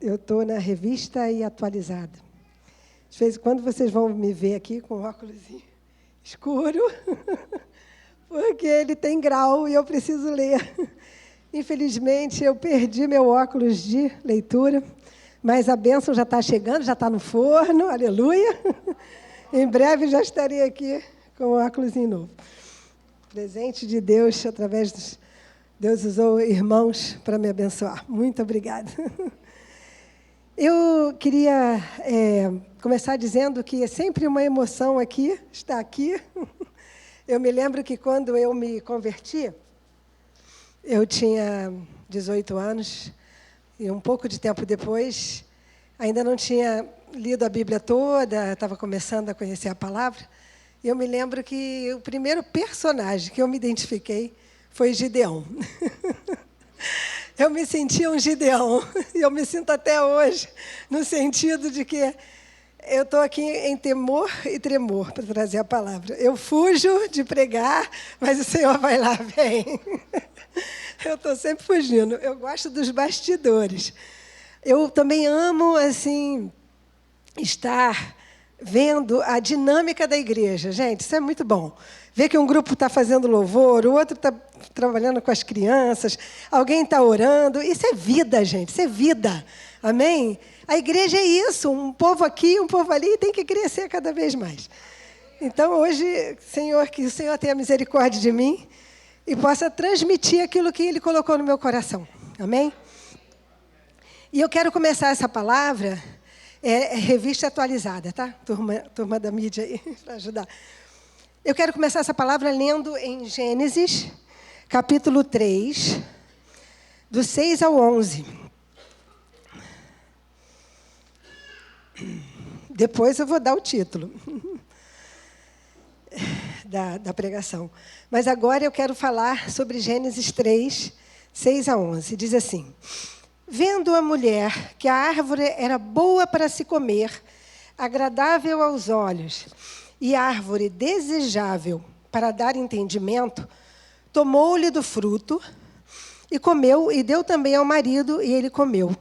Eu estou na Revista e Atualizada. De vez em quando vocês vão me ver aqui com um óculos escuro, porque ele tem grau e eu preciso ler. Infelizmente, eu perdi meu óculos de leitura, mas a bênção já está chegando, já está no forno, aleluia. Em breve já estarei aqui com o óculos novo. Presente de Deus, através dos... Deus usou irmãos para me abençoar. Muito obrigada. Eu queria começar dizendo que é sempre uma emoção aqui, estar aqui. Eu me lembro que quando eu me converti, eu tinha 18 anos, e um pouco de tempo depois, ainda não tinha lido a Bíblia toda, estava começando a conhecer a palavra. E eu me lembro que o primeiro personagem que eu me identifiquei foi Gideão. Eu me sentia um Gideão, e eu me sinto até hoje, no sentido de que eu estou aqui em temor e tremor para trazer a palavra. Eu fujo de pregar, mas o Senhor vai lá, vem. Eu estou sempre fugindo. Eu gosto dos bastidores. Eu também amo, assim, estar vendo a dinâmica da igreja. Gente, isso é muito bom. Ver que um grupo está fazendo louvor, o outro está trabalhando com as crianças, alguém está orando. Isso é vida, gente, isso é vida. Amém? A igreja é isso, um povo aqui, um povo ali, tem que crescer cada vez mais. Então, hoje, Senhor, que o Senhor tenha misericórdia de mim e possa transmitir aquilo que Ele colocou no meu coração. Amém? E eu quero começar essa palavra, revista atualizada, tá? Turma da mídia aí, para ajudar. Eu quero começar essa palavra lendo em Gênesis, capítulo 3, do 6 ao 11. Depois eu vou dar o título da pregação. Mas agora eu quero falar sobre Gênesis 3, 6 a 11. Diz assim: vendo a mulher que a árvore era boa para se comer, agradável aos olhos, e árvore desejável para dar entendimento, tomou-lhe do fruto e comeu, e deu também ao marido, e ele comeu.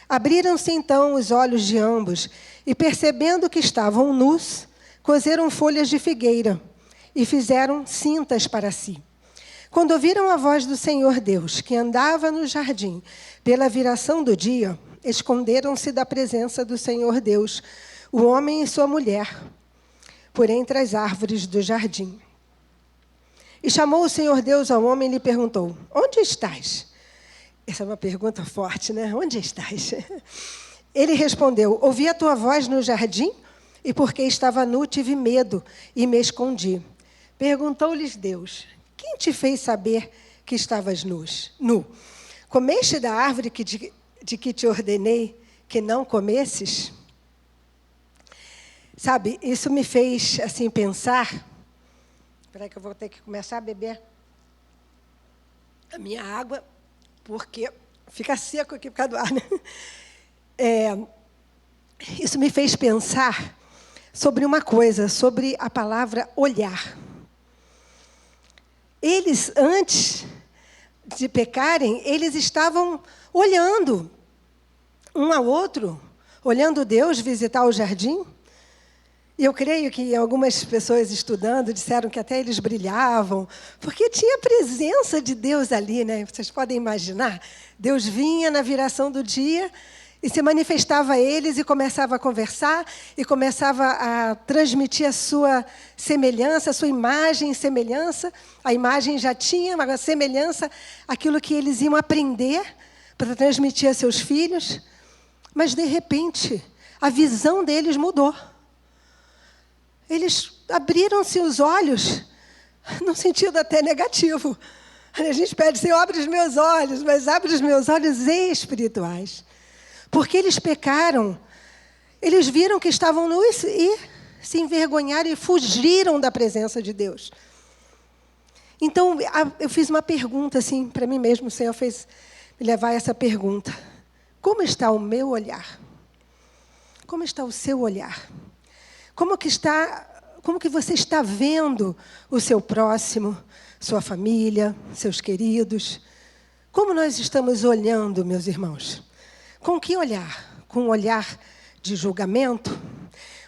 Abriram-se então os olhos de ambos, e percebendo que estavam nus, coseram folhas de figueira e fizeram cintas para si. Quando ouviram a voz do Senhor Deus, que andava no jardim pela viração do dia, esconderam-se da presença do Senhor Deus, o homem e sua mulher, por entre as árvores do jardim. E chamou o Senhor Deus ao homem e lhe perguntou: onde estás? Essa é uma pergunta forte, né? Onde estás? Ele respondeu: ouvi a tua voz no jardim, e porque estava nu, tive medo e me escondi. Perguntou-lhes Deus: quem te fez saber que estavas nu? Comeste da árvore de que te ordenei que não comesses? Sabe, isso me fez assim pensar. Espera aí que eu vou ter que começar a beber a minha água, porque fica seco aqui por causa do ar, né? Isso me fez pensar sobre uma coisa, sobre a palavra olhar. Eles, antes de pecarem, eles estavam olhando um ao outro, olhando Deus visitar o jardim. E eu creio que algumas pessoas estudando disseram que até eles brilhavam, porque tinha a presença de Deus ali, né? Vocês podem imaginar? Deus vinha na viração do dia e se manifestava a eles e começava a conversar e começava a transmitir a sua semelhança, a sua imagem e semelhança. A imagem já tinha uma semelhança, aquilo que eles iam aprender para transmitir a seus filhos. Mas, de repente, a visão deles mudou. Eles abriram-se os olhos, no sentido até negativo. A gente pede: Senhor, abre os meus olhos, mas abre os meus olhos espirituais. Porque eles pecaram, eles viram que estavam nus e se envergonharam e fugiram da presença de Deus. Então, eu fiz uma pergunta assim para mim mesmo, o Senhor fez me levar a essa pergunta: como está o meu olhar? Como está o seu olhar? Como que você está vendo o seu próximo, sua família, seus queridos? Como nós estamos olhando, meus irmãos? Com que olhar? Com um olhar de julgamento?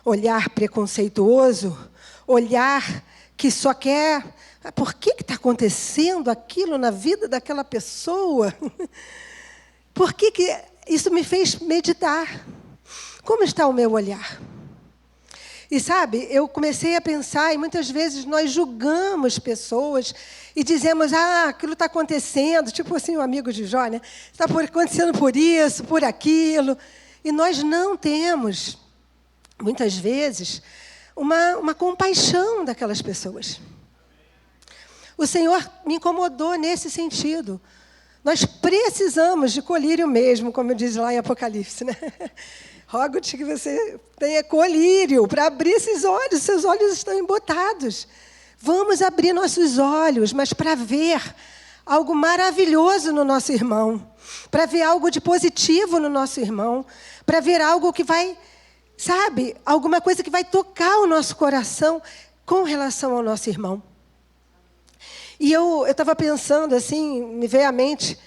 Olhar preconceituoso? Olhar que só quer... Por que está acontecendo aquilo na vida daquela pessoa? Por que isso me fez meditar? Como está o meu olhar? E sabe, eu comecei a pensar, e muitas vezes nós julgamos pessoas e dizemos, aquilo está acontecendo, tipo assim, um amigo de Jó, né? Está acontecendo por isso, por aquilo. E nós não temos, muitas vezes, uma compaixão daquelas pessoas. O Senhor me incomodou nesse sentido. Nós precisamos de colírio mesmo, como diz lá em Apocalipse, né? Rogo-te que você tenha colírio para abrir esses olhos. Seus olhos estão embotados. Vamos abrir nossos olhos, mas para ver algo maravilhoso no nosso irmão, para ver algo de positivo no nosso irmão, para ver algo que vai, sabe, alguma coisa que vai tocar o nosso coração com relação ao nosso irmão. E eu estava pensando, assim, me veio à mente,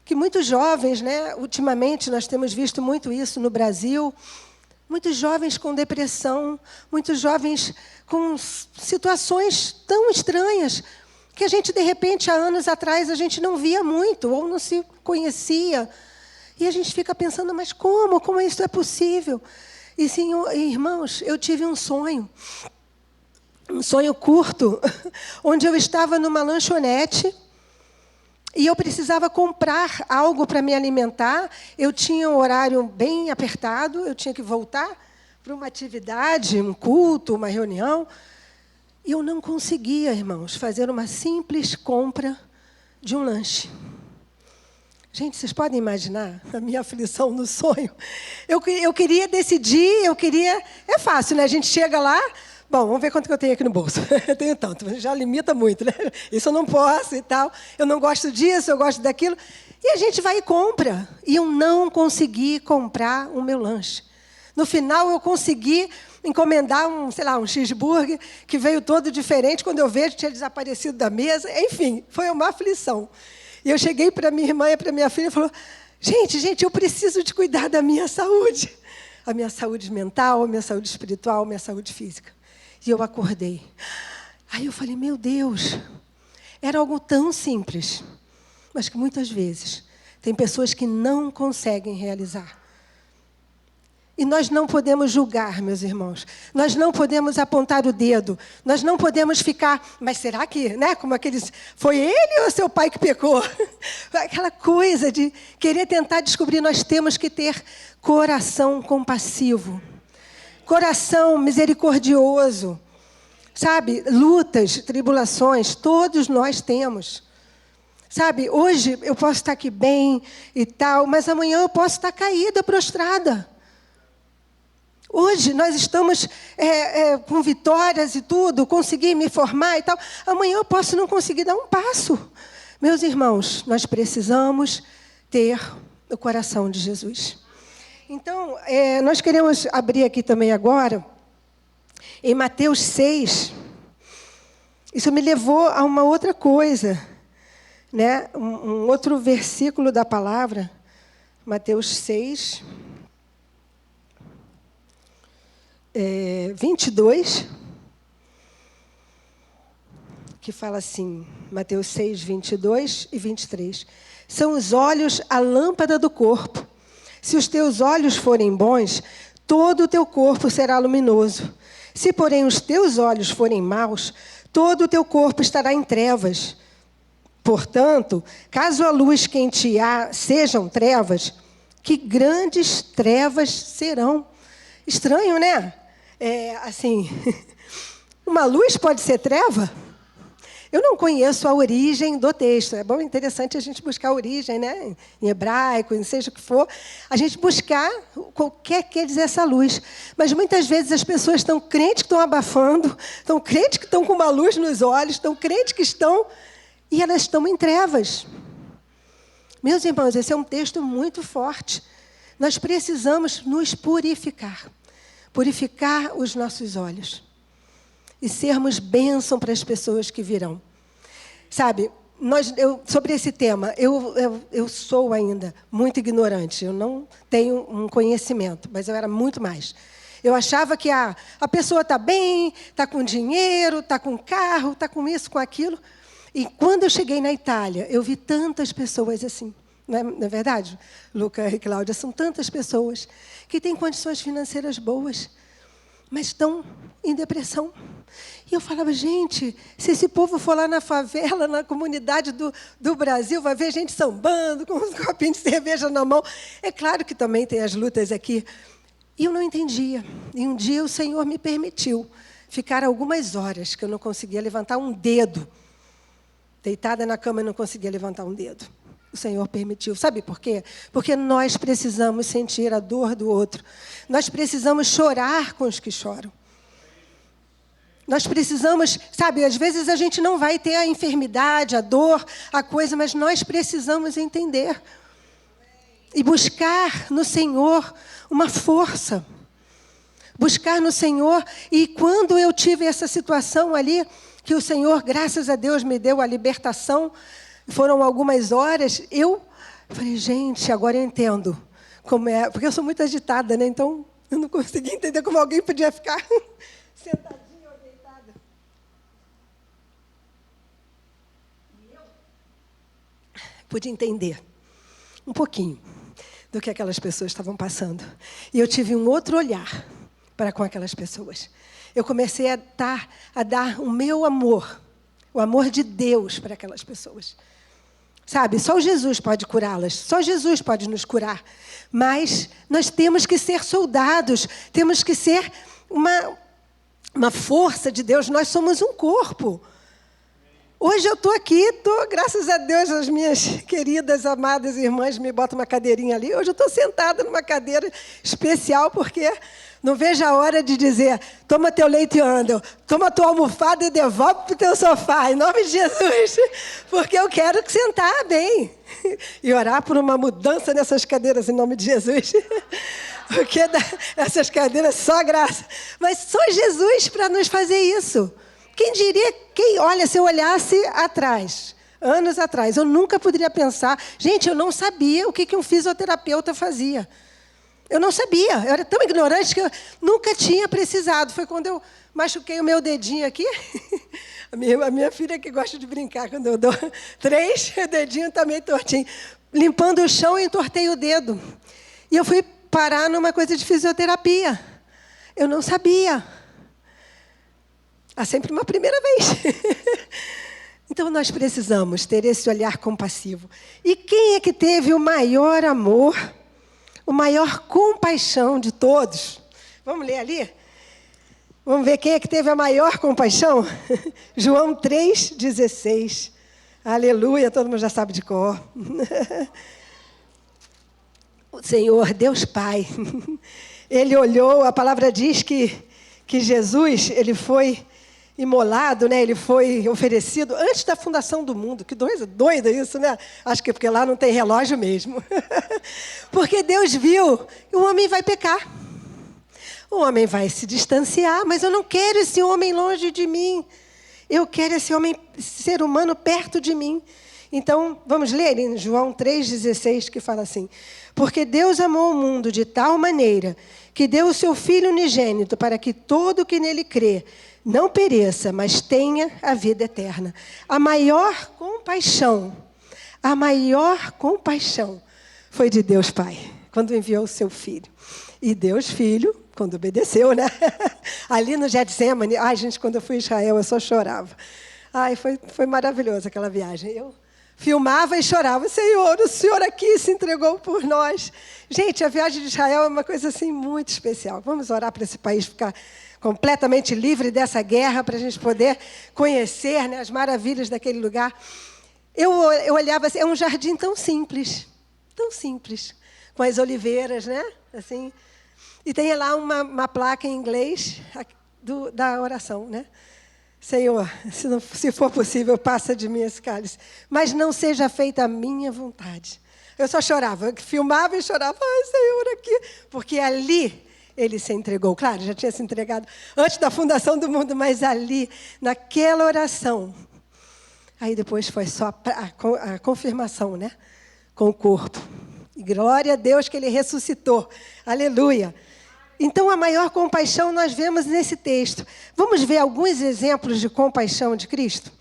que muitos jovens, né, ultimamente nós temos visto muito isso no Brasil, muitos jovens com depressão, muitos jovens com situações tão estranhas, que a gente, de repente, há anos atrás, a gente não via muito, ou não se conhecia. E a gente fica pensando, mas como? Como isso é possível? E, sim, irmãos, eu tive um sonho curto, onde eu estava numa lanchonete e eu precisava comprar algo para me alimentar. Eu tinha um horário bem apertado, eu tinha que voltar para uma atividade, um culto, uma reunião. E eu não conseguia, irmãos, fazer uma simples compra de um lanche. Gente, vocês podem imaginar a minha aflição no sonho? Eu queria decidir, É fácil, né? A gente chega lá... Bom, vamos ver quanto que eu tenho aqui no bolso. Eu tenho tanto, já limita muito, né? Isso eu não posso e tal. Eu não gosto disso, eu gosto daquilo. E a gente vai e compra. E eu não consegui comprar o meu lanche. No final, eu consegui encomendar um cheeseburger, que veio todo diferente. Quando eu vejo, tinha desaparecido da mesa. Enfim, foi uma aflição. E eu cheguei para minha irmã e para minha filha e falei, gente, eu preciso de cuidar da minha saúde. A minha saúde mental, a minha saúde espiritual, a minha saúde física. E eu acordei. Aí eu falei, meu Deus, era algo tão simples, mas que muitas vezes tem pessoas que não conseguem realizar. E nós não podemos julgar, meus irmãos. Nós não podemos apontar o dedo. Nós não podemos ficar, mas será que, né? Como aqueles, foi ele ou seu pai que pecou? Aquela coisa de querer tentar descobrir, nós temos que ter coração compassivo. Coração misericordioso, sabe? Lutas, tribulações, todos nós temos. Sabe, hoje eu posso estar aqui bem e tal, mas amanhã eu posso estar caída, prostrada. Hoje nós estamos com vitórias e tudo, consegui me formar e tal. Amanhã eu posso não conseguir dar um passo. Meus irmãos, nós precisamos ter o coração de Jesus. Então, nós queremos abrir aqui também agora, em Mateus 6. Isso me levou a uma outra coisa, né? Um outro versículo da palavra, Mateus 6, 22, que fala assim, Mateus 6, 22 e 23. São os olhos a lâmpada do corpo. Se os teus olhos forem bons, todo o teu corpo será luminoso. Se, porém, os teus olhos forem maus, todo o teu corpo estará em trevas. Portanto, caso a luz que em ti há sejam trevas, que grandes trevas serão. Estranho, né? Assim, uma luz pode ser treva? Eu não conheço a origem do texto. É bom, interessante a gente buscar a origem, né? Em hebraico, em seja o que for. A gente buscar o que quer dizer essa luz. Mas muitas vezes as pessoas estão crentes que estão abafando, estão crentes que estão com uma luz nos olhos, estão crentes que estão... E elas estão em trevas. Meus irmãos, esse é um texto muito forte. Nós precisamos nos purificar. Purificar os nossos olhos. E sermos bênção para as pessoas que virão. Sabe, sobre esse tema, eu sou ainda muito ignorante. Eu não tenho um conhecimento, mas eu era muito mais. Eu achava que a pessoa está bem, está com dinheiro, está com carro, está com isso, com aquilo. E quando eu cheguei na Itália, eu vi tantas pessoas assim. Não é verdade, Luca e Cláudia? São tantas pessoas que têm condições financeiras boas, mas estão em depressão. E eu falava, gente, se esse povo for lá na favela, na comunidade do Brasil, vai ver gente sambando, com um copinho de cerveja na mão. É claro que também tem as lutas aqui. E eu não entendia. E um dia o Senhor me permitiu ficar algumas horas que eu não conseguia levantar um dedo. Deitada na cama, eu não conseguia levantar um dedo. O Senhor permitiu. Sabe por quê? Porque nós precisamos sentir a dor do outro. Nós precisamos chorar com os que choram. Nós precisamos, sabe, às vezes a gente não vai ter a enfermidade, a dor, a coisa, mas nós precisamos entender. E buscar no Senhor uma força. Buscar no Senhor. E quando eu tive essa situação ali, que o Senhor, graças a Deus, me deu a libertação, foram algumas horas, eu falei, gente, agora eu entendo como é. Porque eu sou muito agitada, né? Então, eu não conseguia entender como alguém podia ficar sentadinha ou deitada. E eu pude entender um pouquinho do que aquelas pessoas estavam passando. E eu tive um outro olhar para com aquelas pessoas. Eu comecei a dar o meu amor, o amor de Deus para aquelas pessoas. Sabe, só Jesus pode curá-las, só Jesus pode nos curar. Mas nós temos que ser soldados, temos que ser uma força de Deus. Nós somos um corpo. Hoje eu estou aqui, graças a Deus, as minhas queridas, amadas irmãs me botam uma cadeirinha ali. Hoje eu estou sentada numa cadeira especial, porque não vejo a hora de dizer, toma teu leite e anda, toma tua almofada e devolve para o teu sofá, em nome de Jesus, porque eu quero sentar bem e orar por uma mudança nessas cadeiras, em nome de Jesus, porque essas cadeiras só graça, mas só Jesus para nos fazer isso. Quem diria, olha, se eu olhasse atrás, anos atrás, eu nunca poderia pensar, gente, eu não sabia o que um fisioterapeuta fazia. Eu não sabia, eu era tão ignorante que eu nunca tinha precisado. Foi quando eu machuquei o meu dedinho aqui. A minha filha que gosta de brincar, quando eu dou 3, o dedinho está meio tortinho. Limpando o chão, eu entortei o dedo. E eu fui parar numa coisa de fisioterapia. Eu não sabia. Há sempre uma primeira vez. Então, nós precisamos ter esse olhar compassivo. E quem é que teve o maior amor, o maior compaixão de todos? Vamos ler ali? Vamos ver quem é que teve a maior compaixão? João 3,16. Aleluia, todo mundo já sabe de cor. O Senhor, Deus Pai, Ele olhou, a palavra diz que Jesus, Ele foi imolado, né? Ele foi oferecido antes da fundação do mundo. Que doido isso, né? Acho que porque lá não tem relógio mesmo. Porque Deus viu que o homem vai pecar. O homem vai se distanciar, mas eu não quero esse homem longe de mim. Eu quero esse homem, ser humano, perto de mim. Então, vamos ler em João 3,16, que fala assim: porque Deus amou o mundo de tal maneira que deu o seu Filho unigênito para que todo o que nele crê não pereça, mas tenha a vida eterna. A maior compaixão foi de Deus Pai, quando enviou o seu Filho. E Deus Filho, quando obedeceu, né? Ali no Getsemane, ai, gente, quando eu fui a Israel, eu só chorava. Ai, foi maravilhosa aquela viagem. Eu filmava e chorava. Senhor, o Senhor aqui se entregou por nós. Gente, a viagem de Israel é uma coisa assim muito especial. Vamos orar para esse país ficar completamente livre dessa guerra, para a gente poder conhecer, né, as maravilhas daquele lugar. Eu olhava assim, é um jardim tão simples, com as oliveiras, né? Assim, e tem lá uma placa em inglês da oração, né? Senhor, se for possível, passa de mim esse cálice, mas não seja feita a minha vontade. Eu só chorava, eu filmava e chorava, ai, Senhor, aqui, porque ali Ele se entregou. Claro, já tinha se entregado antes da fundação do mundo, mas ali, naquela oração, Aí depois foi só a confirmação, né? Com o corpo. E glória a Deus que ele ressuscitou. Aleluia. Então, a maior compaixão nós vemos nesse texto. Vamos ver alguns exemplos de compaixão de Cristo?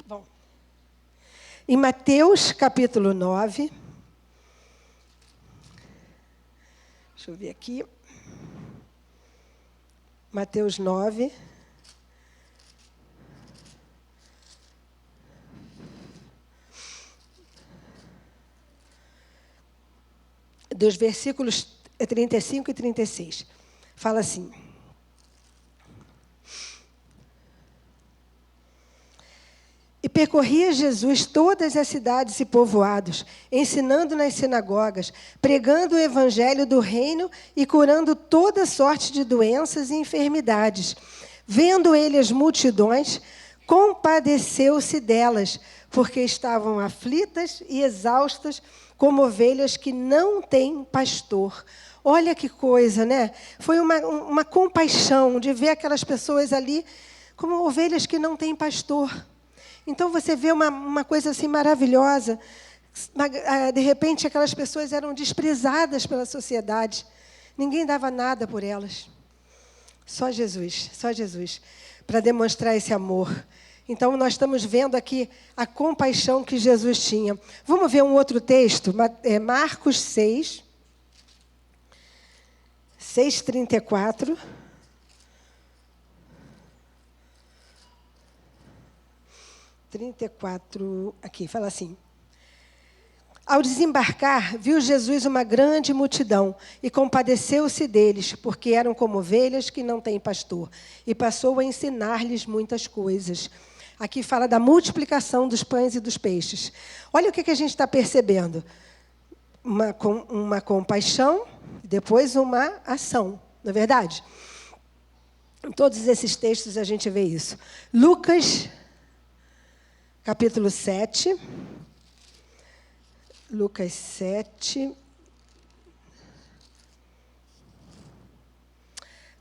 Bom, em Mateus, capítulo 9. Deixa eu ver aqui. Mateus 9. Dos versículos 35 e 36. Fala assim: E percorria Jesus todas as cidades e povoados, ensinando nas sinagogas, pregando o evangelho do reino e curando toda sorte de doenças e enfermidades. Vendo ele as multidões, compadeceu-se delas, porque estavam aflitas e exaustas, como ovelhas que não têm pastor. Olha que coisa, né? Foi uma compaixão de ver aquelas pessoas ali como ovelhas que não têm pastor. Então, você vê uma coisa assim maravilhosa. De repente, aquelas pessoas eram desprezadas pela sociedade. Ninguém dava nada por elas. Só Jesus, para demonstrar esse amor. Então, nós estamos vendo aqui a compaixão que Jesus tinha. Vamos ver um outro texto, Marcos 6, 6:34. Aqui, fala assim. Ao desembarcar, viu Jesus uma grande multidão e compadeceu-se deles, porque eram como ovelhas que não têm pastor, e passou a ensinar-lhes muitas coisas. Aqui fala da multiplicação dos pães e dos peixes. Olha o que a gente está percebendo. Uma compaixão, depois uma ação, não é verdade? Em todos esses textos a gente vê isso. Lucas, capítulo 7. Lucas 7.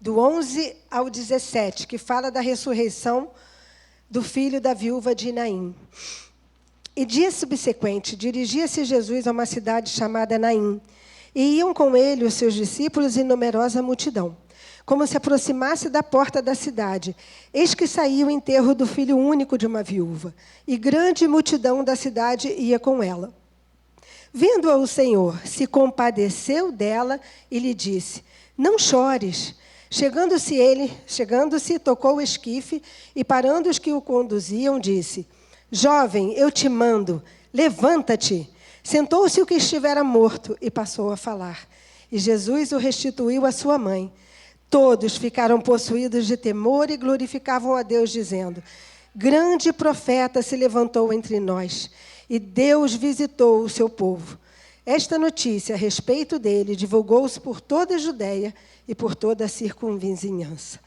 Do 11 ao 17, que fala da ressurreição do filho da viúva de Naim. E dia subsequente, dirigia-se Jesus a uma cidade chamada Naim, e iam com ele os seus discípulos e numerosa multidão. Como se aproximasse da porta da cidade, eis que saía o enterro do filho único de uma viúva, e grande multidão da cidade ia com ela. Vendo-a o Senhor, se compadeceu dela e lhe disse: Não chores. Chegando-se, tocou o esquife e, parando os que o conduziam, disse: Jovem, eu te mando, levanta-te. Sentou-se o que estivera morto e passou a falar. E Jesus o restituiu à sua mãe. Todos ficaram possuídos de temor e glorificavam a Deus, dizendo: Grande profeta se levantou entre nós, e Deus visitou o seu povo. Esta notícia a respeito dele divulgou-se por toda a Judeia e por toda a circunvizinhança.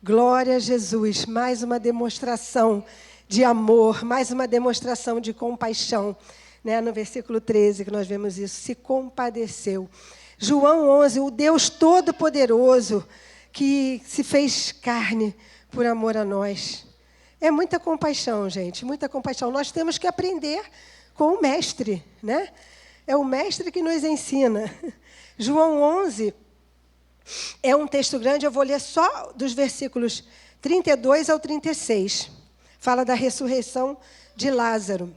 Glória a Jesus, mais uma demonstração de amor, mais uma demonstração de compaixão. Né? No versículo 13 que nós vemos isso, se compadeceu. João 11, o Deus Todo-Poderoso que se fez carne por amor a nós. É muita compaixão, gente, muita compaixão. Nós temos que aprender com o Mestre, né? É o Mestre que nos ensina. João 11 é um texto grande, eu vou ler só dos versículos 32 ao 36. Fala da ressurreição de Lázaro.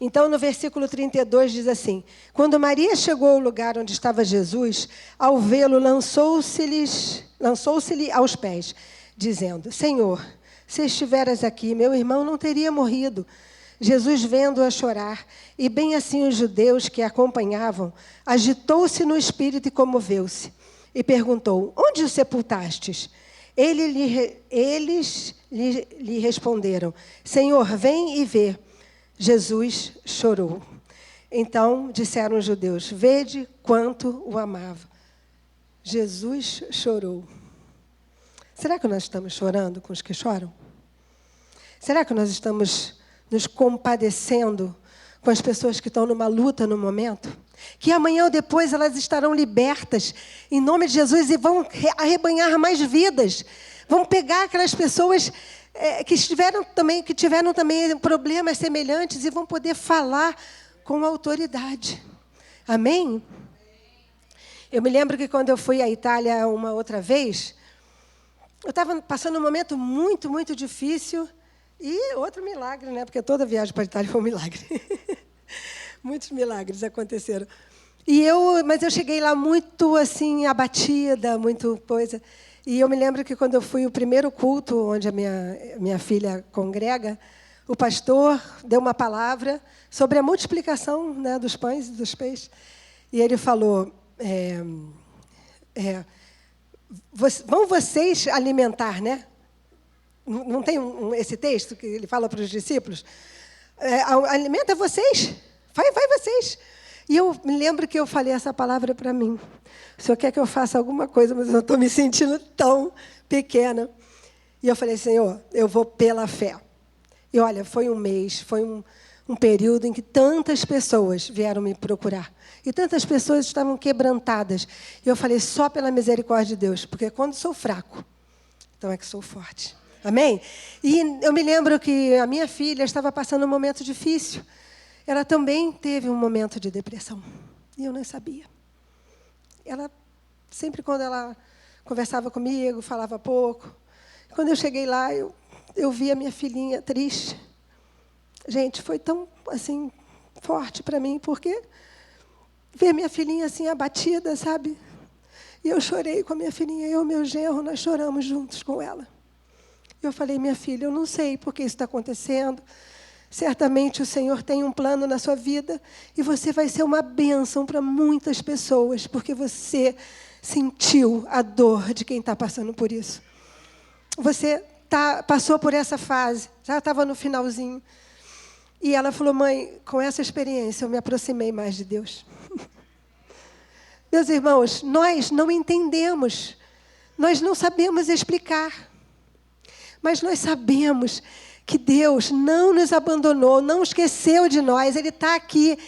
Então, no versículo 32 diz assim: Quando Maria chegou ao lugar onde estava Jesus, ao vê-lo, lançou-se-lhe aos pés, dizendo: Senhor, se estiveras aqui, meu irmão não teria morrido. Jesus, vendo-a chorar, e bem assim os judeus que a acompanhavam, agitou-se no espírito e comoveu-se. E perguntou: Onde o sepultastes? Eles lhe responderam: Senhor, vem e vê. Jesus chorou. Então disseram os judeus: Vede quanto o amava. Jesus chorou. Será que nós estamos chorando com os que choram? Será que nós estamos nos compadecendo com as pessoas que estão numa luta no momento? Que amanhã ou depois elas estarão libertas, em nome de Jesus, e vão arrebanhar mais vidas. Vão pegar aquelas pessoas que tiveram também problemas semelhantes e vão poder falar com autoridade. Amém? Eu me lembro que quando eu fui à Itália uma outra vez, eu estava passando um momento muito, muito difícil e outro milagre, né? Porque toda viagem para a Itália foi um milagre. Muitos milagres aconteceram. Mas eu cheguei lá muito assim abatida, muito coisa. E eu me lembro que quando eu fui o primeiro culto onde a minha filha congrega, o pastor deu uma palavra sobre a multiplicação, né, dos pães e dos peixes. E ele falou: vão vocês alimentar, né? Não tem esse texto que ele fala para os discípulos? Alimenta vocês, vai vocês. E eu me lembro que eu falei essa palavra para mim. O Senhor quer que eu faça alguma coisa, mas eu estou me sentindo tão pequena. E eu falei: Senhor, eu vou pela fé. E olha, foi um mês, foi um período em que tantas pessoas vieram me procurar. E tantas pessoas estavam quebrantadas. E eu falei: só pela misericórdia de Deus, porque quando sou fraco, então é que sou forte. Amém? E eu me lembro que a minha filha estava passando um momento difícil. Ela também teve um momento de depressão. E eu não sabia. Ela, sempre quando ela conversava comigo, falava pouco. Quando eu cheguei lá, eu vi a minha filhinha triste. Gente, foi tão assim forte para mim, porque ver minha filhinha assim abatida, sabe? E eu chorei com a minha filhinha, eu e meu genro, nós choramos juntos com ela. Eu falei: minha filha, eu não sei por que isso está acontecendo. Certamente o Senhor tem um plano na sua vida e você vai ser uma bênção para muitas pessoas, porque você sentiu a dor de quem está passando por isso. Você passou por essa fase, já estava no finalzinho. E ela falou: mãe, com essa experiência eu me aproximei mais de Deus. Meus irmãos, nós não entendemos, nós não sabemos explicar, mas nós sabemos que Deus não nos abandonou, não esqueceu de nós. Ele está aqui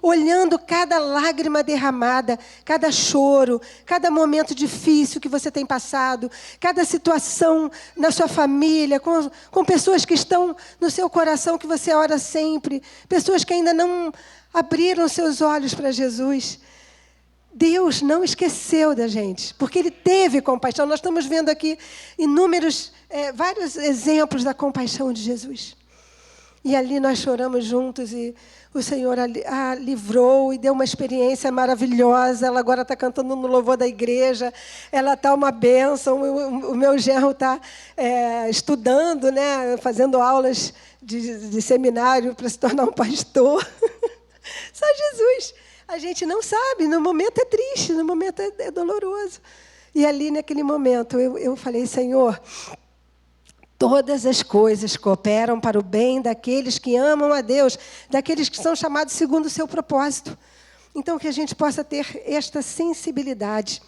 olhando cada lágrima derramada, cada choro, cada momento difícil que você tem passado, cada situação na sua família, com pessoas que estão no seu coração, que você ora sempre, pessoas que ainda não abriram seus olhos para Jesus. Deus não esqueceu da gente, porque Ele teve compaixão. Nós estamos vendo aqui vários exemplos da compaixão de Jesus. E ali nós choramos juntos e o Senhor a livrou e deu uma experiência maravilhosa. Ela agora está cantando no louvor da igreja. Ela está uma bênção. O meu genro está estudando, né, fazendo aulas de seminário para se tornar um pastor. Só Jesus. A gente não sabe, no momento é triste, no momento é doloroso. E ali, naquele momento, eu falei: Senhor, todas as coisas cooperam para o bem daqueles que amam a Deus, daqueles que são chamados segundo o seu propósito. Então, que a gente possa ter esta sensibilidade.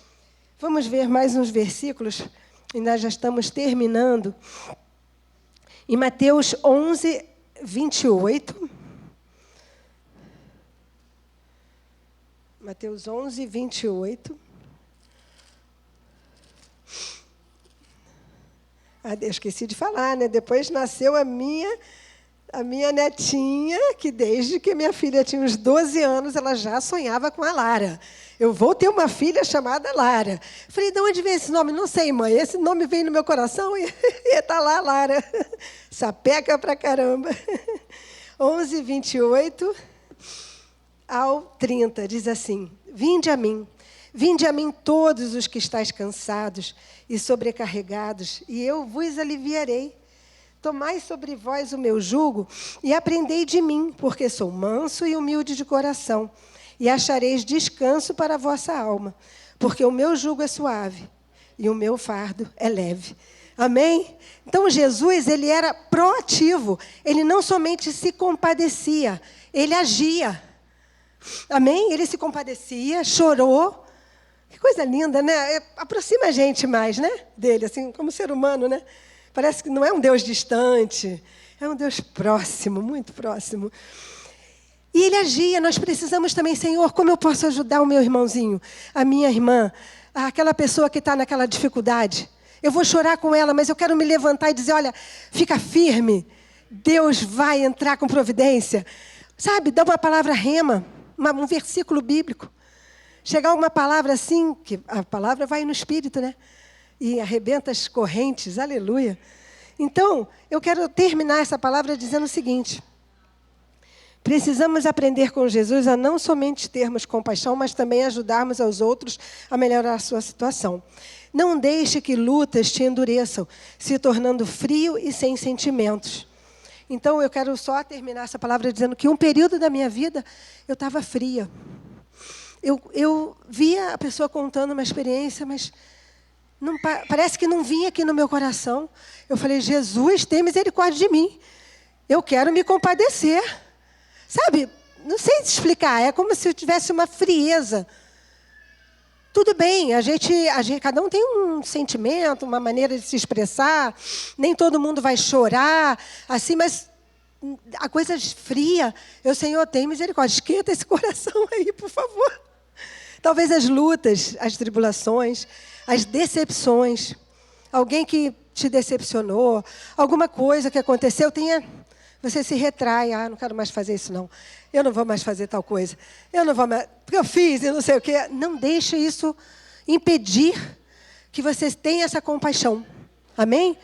Vamos ver mais uns versículos, e nós já estamos terminando. Em Mateus 11, 28... Mateus 11, 28. Eu esqueci de falar, né? Depois nasceu a minha netinha, que desde que minha filha tinha uns 12 anos, ela já sonhava com a Lara. Eu vou ter uma filha chamada Lara. Falei: de onde vem esse nome? Não sei, mãe. Esse nome veio no meu coração e está lá, Lara. Sapeca pra caramba. 11, 28... ao 30, diz assim: vinde a mim todos os que estáis cansados e sobrecarregados, e eu vos aliviarei. Tomai sobre vós o meu jugo e aprendei de mim, porque sou manso e humilde de coração, e achareis descanso para a vossa alma, porque o meu jugo é suave e o meu fardo é leve. Amém? Então, Jesus, ele era proativo, ele não somente se compadecia, ele agia. Amém? Ele se compadecia, chorou. Que coisa linda, né? Aproxima a gente mais, né? Dele, assim, como ser humano, né? Parece que não é um Deus distante, é um Deus próximo, muito próximo. E ele agia. Nós precisamos também: Senhor, como eu posso ajudar o meu irmãozinho, a minha irmã, aquela pessoa que está naquela dificuldade? Eu vou chorar com ela, mas eu quero me levantar e dizer, olha, fica firme. Deus vai entrar com providência. Sabe, dá uma palavra rema, um versículo bíblico. Chegar uma palavra assim, que a palavra vai no espírito, né? E arrebenta as correntes, aleluia. Então, eu quero terminar essa palavra dizendo o seguinte. Precisamos aprender com Jesus a não somente termos compaixão, mas também ajudarmos aos outros a melhorar a sua situação. Não deixe que lutas te endureçam, se tornando frio e sem sentimentos. Então, eu quero só terminar essa palavra dizendo que um período da minha vida eu estava fria. Eu via a pessoa contando uma experiência, mas não, parece que não vinha aqui no meu coração. Eu falei, Jesus, tem misericórdia de mim. Eu quero me compadecer. Sabe, não sei te explicar, é como se eu tivesse uma frieza. Tudo bem, cada um tem um sentimento, uma maneira de se expressar, nem todo mundo vai chorar, assim, mas a coisa fria, Senhor, tem misericórdia, esquenta esse coração aí, por favor. Talvez as lutas, as tribulações, as decepções, alguém que te decepcionou, alguma coisa que aconteceu, você se retrai, não quero mais fazer isso não, eu não vou mais fazer tal coisa, eu não vou mais, porque eu fiz e não sei o quê. Não deixe isso impedir que você tenha essa compaixão, amém?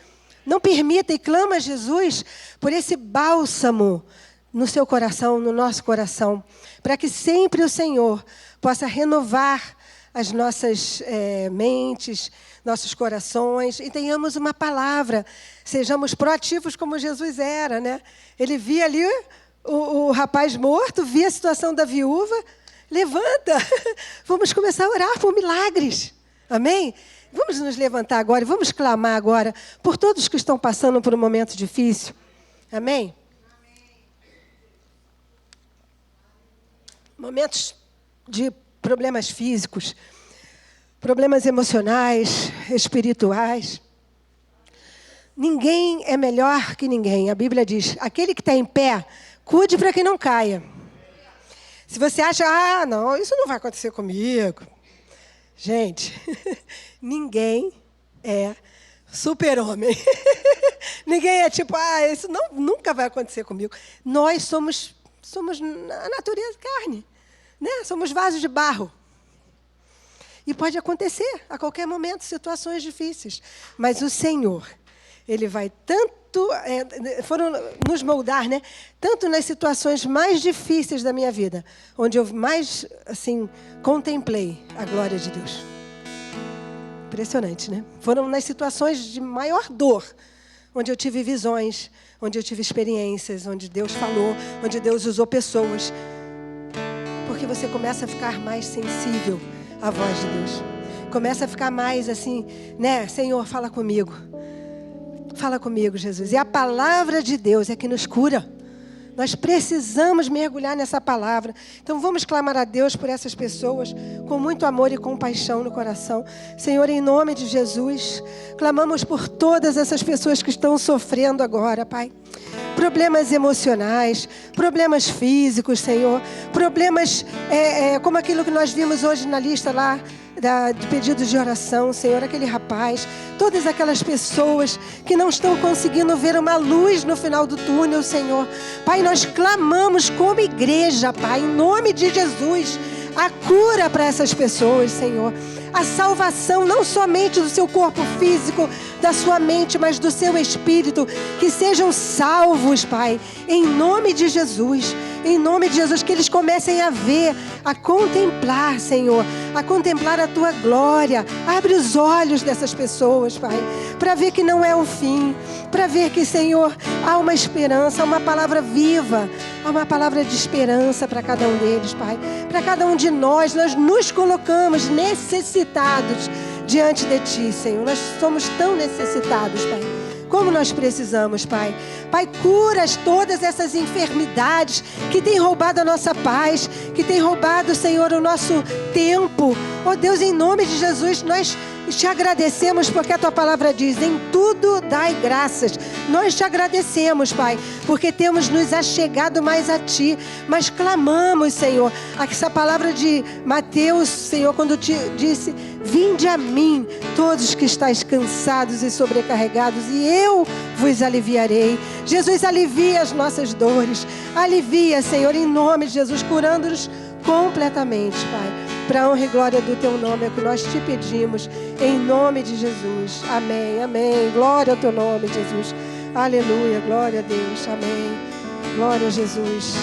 Não permita e clama a Jesus por esse bálsamo no seu coração, no nosso coração, para que sempre o Senhor possa renovar as nossas mentes, nossos corações, e tenhamos uma palavra, sejamos proativos como Jesus era, né? Ele via ali o rapaz morto, via a situação da viúva, levanta, vamos começar a orar por milagres, amém? Vamos nos levantar agora e vamos clamar agora por todos que estão passando por um momento difícil, amém? Momentos de problemas físicos, problemas emocionais, espirituais. Ninguém é melhor que ninguém. A Bíblia diz, aquele que está em pé, cuide para que não caia. Se você acha, não, isso não vai acontecer comigo. Gente, ninguém é super-homem. Ninguém é tipo, isso nunca vai acontecer comigo. Nós somos a natureza carne, né? Somos vasos de barro. E pode acontecer a qualquer momento situações difíceis. Mas o Senhor, Ele vai foram nos moldar, né? Tanto nas situações mais difíceis da minha vida, onde eu mais, assim, contemplei a glória de Deus. Impressionante, né? Foram nas situações de maior dor, onde eu tive visões, onde eu tive experiências, onde Deus falou, onde Deus usou pessoas. Porque você começa a ficar mais sensível à voz de Deus. Começa a ficar mais assim, né? Senhor, fala comigo. Fala comigo, Jesus. E a palavra de Deus é que nos cura. Nós precisamos mergulhar nessa palavra. Então vamos clamar a Deus por essas pessoas com muito amor e compaixão no coração. Senhor, em nome de Jesus, clamamos por todas essas pessoas que estão sofrendo agora, Pai. Problemas emocionais, problemas físicos, Senhor. Problemas como aquilo que nós vimos hoje na lista lá, de pedidos de oração, Senhor, aquele rapaz, todas aquelas pessoas que não estão conseguindo ver uma luz no final do túnel, Senhor. Pai, nós clamamos como igreja, Pai, em nome de Jesus, a cura para essas pessoas, Senhor. A salvação não somente do seu corpo físico, da sua mente, mas do seu espírito. Que sejam salvos, Pai, em nome de Jesus. Em nome de Jesus, que eles comecem a ver, a contemplar, Senhor, a contemplar a Tua glória. Abre os olhos dessas pessoas, Pai, para ver que não é o fim, para ver que, Senhor, há uma esperança, há uma palavra viva, há uma palavra de esperança para cada um deles, Pai. Para cada um de nós nos colocamos necessitados diante de Ti, Senhor. Nós somos tão necessitados, Pai. Como nós precisamos, Pai. Pai, curas todas essas enfermidades que têm roubado a nossa paz, que têm roubado, Senhor, o nosso tempo. Oh Deus, em nome de Jesus, nós te agradecemos porque a tua palavra diz: em tudo dai graças. Nós te agradecemos, Pai, porque temos nos achegado mais a ti, mas clamamos, Senhor, essa palavra de Mateus, Senhor, quando te disse: vinde a mim, todos que estáis cansados e sobrecarregados, e eu vos aliviarei. Jesus, alivia as nossas dores, alivia, Senhor, em nome de Jesus, curando-nos completamente, Pai. Para a honra e glória do teu nome é o que nós te pedimos, em nome de Jesus. Amém, amém. Glória ao teu nome, Jesus. Aleluia, glória a Deus. Amém. Glória a Jesus.